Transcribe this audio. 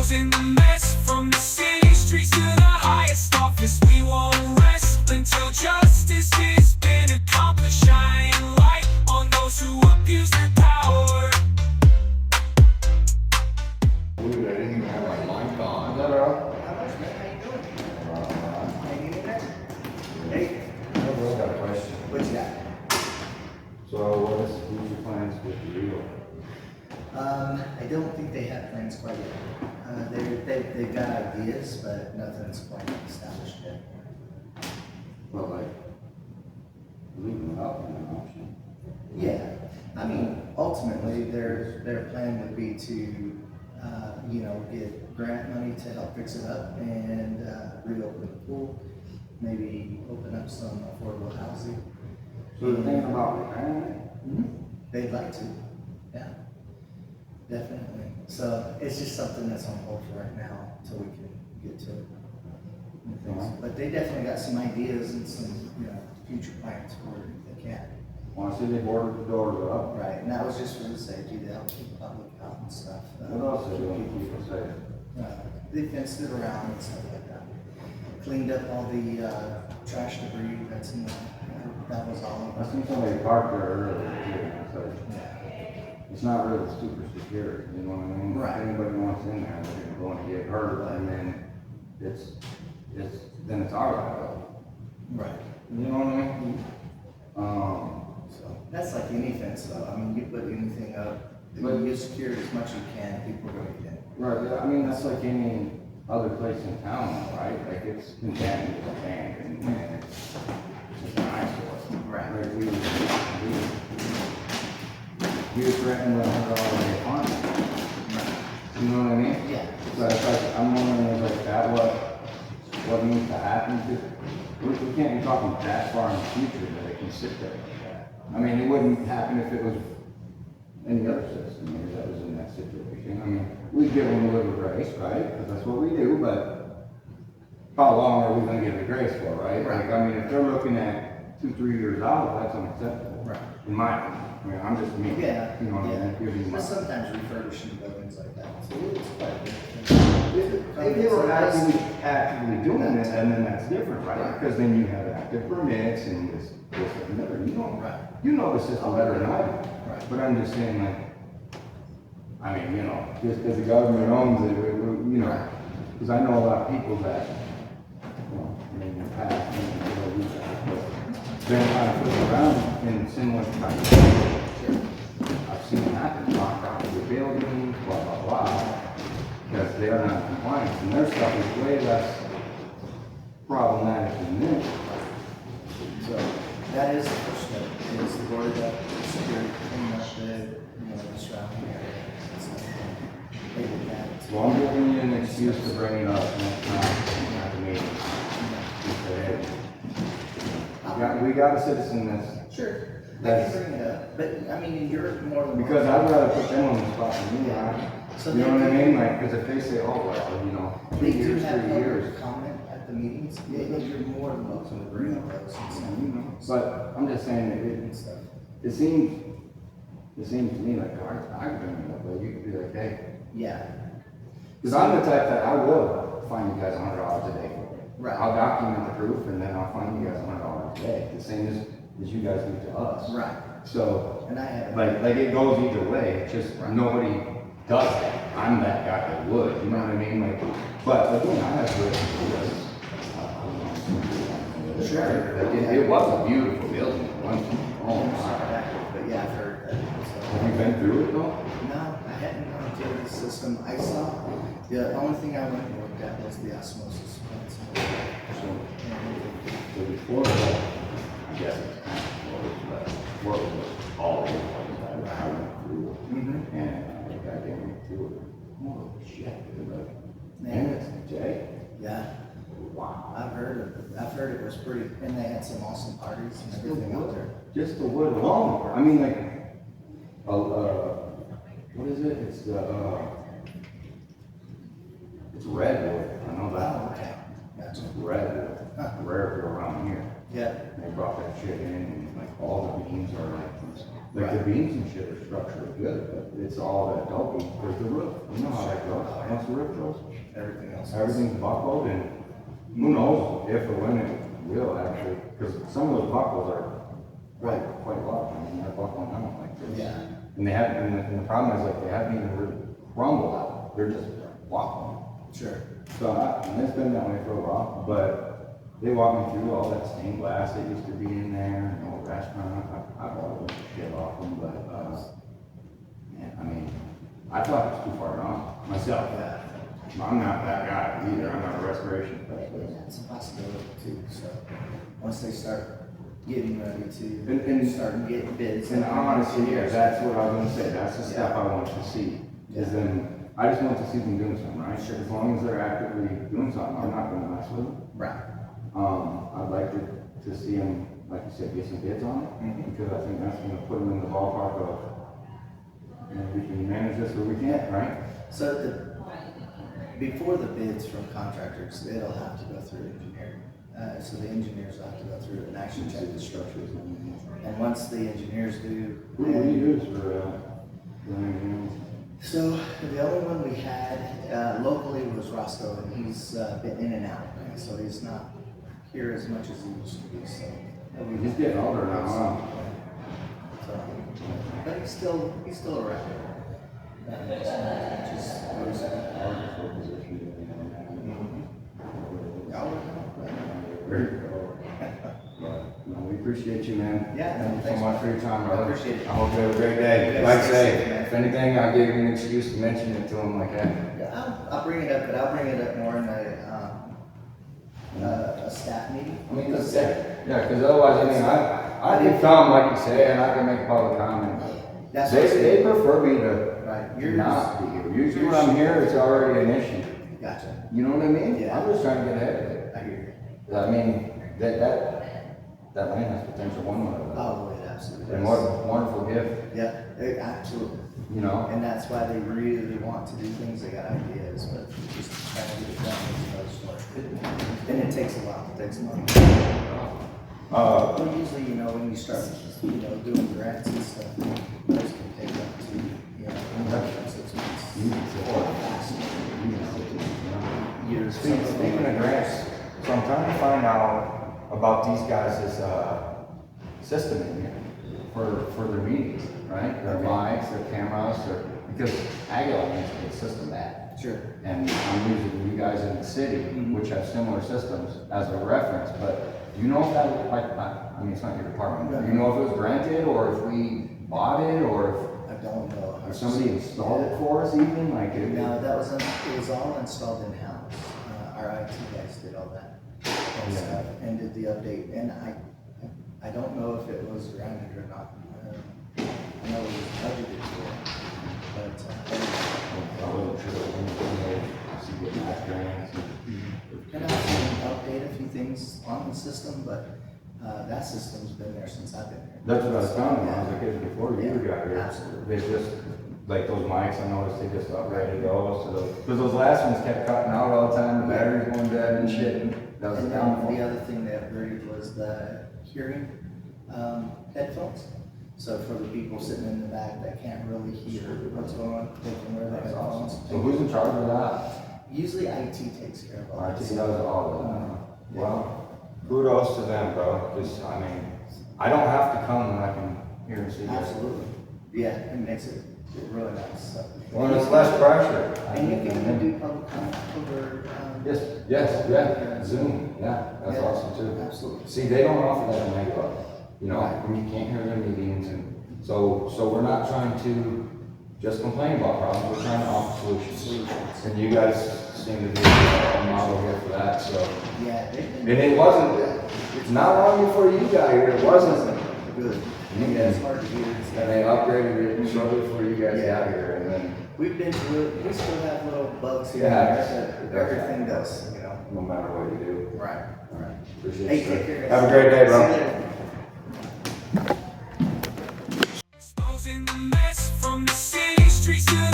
exposing the mess. From the city streets to the highest office, we won't rest until justice has been accomplished. Shine light on those who abuse their power. Dude, I didn't even have my mic on. Is that all? Hey, No, bro, I got a question. what you got? So who's your plans with the Rio? I don't think they have plans quite yet. They've got ideas, but nothing's quite established yet. Well, like, leaving it up in an option. Yeah, I mean, ultimately, their plan would be to, get grant money to help fix it up and reopen the pool, maybe open up some affordable housing. So the thing about repairing it? They'd like to, yeah, definitely. So it's just something that's on hold for right now until we can get to it. and things. But they definitely got some ideas and some, future plans for it if they can. Want to see they boarded the doors up? Right, and that was just for the safety, to help keep the public out and stuff. What else are they doing to keep it safe? They fenced it around and stuff like that. Cleaned up all the trash debris that's in the, that was all I of seen it. somebody parked there earlier too, and it's like, Yeah. it's not really super secure, you know what I mean? Right. If anybody wants in there, they're going to get hurt, and then then it's our liability. Right. You know what I mean? So that's like any fence though. I mean, you put anything up, But- you secure it as much as you can, people are gonna get in. Right, yeah, I mean, that's like any other place in town, right? Like it's contaminated with sand and it's just an eyesore. Right. Like we were threatened with $100 fine. You know what I mean? Yeah. So it's like, I'm wondering, is like that what needs to happen? Because we can't be talking that far in the future that it can sit there like that. I mean, it wouldn't happen if it was any other system that was in that situation. I mean, we give them a little grace, right? Because that's what we do, but how long are we gonna give the grace for, right? Right. Like, I mean, if they're looking at 2-3 years out, that's unacceptable. Right. In my opinion. I mean, I'm just me. Yeah. You know what I mean? Giving you my. But sometimes refurbishing buildings like that, so it's quite good. If they were actively doing it, and then that's different, right? Because then you have active permits and this and that. Right. You know the system better than I do. Right. But I'm just saying, like, I mean, just because the government owns it, because I know a lot of people that, in the past, we've been trying to flip around in similar type of things. I've seen it happen, knock off the buildings, blah, blah, blah, because they are not compliant, and their stuff is way less problematic than this. So that is the first step, is to board up, security, clean up the surrounding area. and stuff. They did that. So I'm giving you an excuse to bring it up next time at the meeting. You say, hey, we got a citizen that's, Sure, I That's- can bring it up, but I mean, you're more than. because I'd rather put them on the spot than me, right? So You know what I mean? Like, because if they say, oh, well, 2 They do years, have 3 years. public comment at the meetings, you're more than welcome to bring up those and stuff. But I'm just saying that And stuff. it seems to me like I bring it up, but you could be like, hey, Yeah, because I'm the type that I will fine you guys $100 a day. Right. I'll document the proof and then I'll fine you guys $100 a day, the same as you guys do to us. right, So, and I have. like it goes either way, it's just Right. nobody does that. I'm that guy that would, you know what I mean? Like, but again, I have to Sure. Like, it was a beautiful building at one time. Oh, my. But yeah, I've heard that. Have you been through it though? No, I hadn't gone through the system. I saw, the only thing I went and looked at was the osmosis plants. So before that, I guess it's kind of what was all the ones I went through. Mm-hmm. And I got in through it. Holy shit, dude, like, Man. and it's Jay. Yeah, Wow. I've heard it was pretty, and they had some awesome parties and everything out there. Just the wood alone. I mean, like, what is it? It's redwood. I know that. Oh, okay, gotcha. Redwood. Rare around here. Yeah, They brought that shit in, and like all the beams are like from Like the beams and shit are structured good, but it's all that dopey. There's the roof. You know how that goes. Once the roof goes, Everything else. everything's buckled, and who knows if or when it will actually, because some of those buckles are quite large. I mean, they're buckling out like this. Yeah. And they haven't, and the problem is like they haven't even really crumbled out. They're just wobbling. Sure. So, and it's been that way for a while, but they walked me through all that stained glass that used to be in there, an old restaurant. I bought a bunch of shit off them, but, man, I mean, I thought it was too far gone myself. Yeah. I'm not that guy either. I'm not a restoration specialist. That's a possibility too, so, once they start getting ready to, And- start getting bids. And honestly, yeah, that's what I was gonna say. That's the step I want to see. Is Yeah. then, I just want to see them doing something, right? Sure. As long as they're actively doing something, I'm not gonna mess with them. Right. I'd like to see them, like you said, get some bids on it, Mhm. because I think that's gonna put them in the ballpark of, you know, we can manage this or we can't, right? So before the bids from contractors, it'll have to go through engineering. So the engineers will have to go through and actually check the structures. And once the engineers do. Who do you use for, the engineering? So the only one we had locally was Roscoe, and he's been in and out, so he's not here as much as he used to be. So He's getting older now, huh? So, but he's still around. Just Very cool. But, no, we appreciate you, man. Yeah, Thank you so thanks. much for your time, brother. I appreciate it. I hope you have a great day. You Like I guys say, stay safe, man. if anything, I'll give you an excuse to mention it to him like that. Yeah, I'll bring it up, but I'll bring it up more in a staff meeting. I mean, because otherwise, I mean, I can come, like you say, and I can make a public comment. That's what I'm They saying. prefer me to Right, not be here. Usually when I'm here, it's already an issue. Gotcha. You know what I mean? Yeah. I'm just trying to get ahead of it. I hear you. I mean, that land has potential one way or another. Oh, it absolutely And does. what a wonderful gift, Yeah, absolutely. you know? And that's why they really want to do things, they got ideas, but just trying to get it done is another story. And it takes a while, it takes money. Well, usually, you know, when you start, you know, doing grants and stuff, those can take up to, you know, 6 months. Or faster. Years. Speaking of grants, so I'm trying to find out about these guys' system in here for their meetings, right? Their mics, their cameras, because Aguilar needs to get a system back. Sure. And I'm using you guys in the city, which have similar systems as a reference, but do you know if that, like, I mean, it's not your department, but do you know if it was granted, or if we bought it, or I don't know. if somebody installed it for us even, like? No, it was all installed in-house. Our IT guys did all that and stuff, and did the update, and I don't know if it was granted or not. I know it was budgeted for, but, I wasn't sure when you see what that grants. and I've updated a few things on the system, but, that system's been there since I've been here. That's what I was telling you, I was like, "Hey, before you Yeah, got here, absolutely. they just, like those mics, I noticed they just upgraded those, because those last ones kept cutting out all the time, the batteries going dead and shit, and that was And the then the downfall. other thing they upgraded was the hearing, headphones. So for the people sitting in the back that can't really hear what's going on, they can wear the That's headphones. awesome. So who's in charge of that? Usually IT takes care of all that. IT does all of that. Well, kudos to them, bro, because, I mean, I don't have to come when I can hear and see you. Absolutely. Yeah, it makes it really nice. So. Well, it's less pressure. And you can even do public comment over, Yes, yeah, Zoom, yeah, that's Yeah, awesome too. absolutely. See, they don't offer that in Aguilar, you know, when you can't hear their meetings, and so we're not trying to just complain about problems, we're trying to offer solutions. And you guys seem to be a model here for that, so. Yeah, they've And been it wasn't, it's not long before you got here, it wasn't. good. Yeah. Yeah, it's hard to hear. And they upgraded it shortly before you guys got here, and then, We've been through it, we still have little bugs here Yeah. and there, but everything does, you know. no matter what you do. Right, right. Appreciate Hey, it. take care. Have a great day, bro. See you later. Exposing the mess from the city streets to the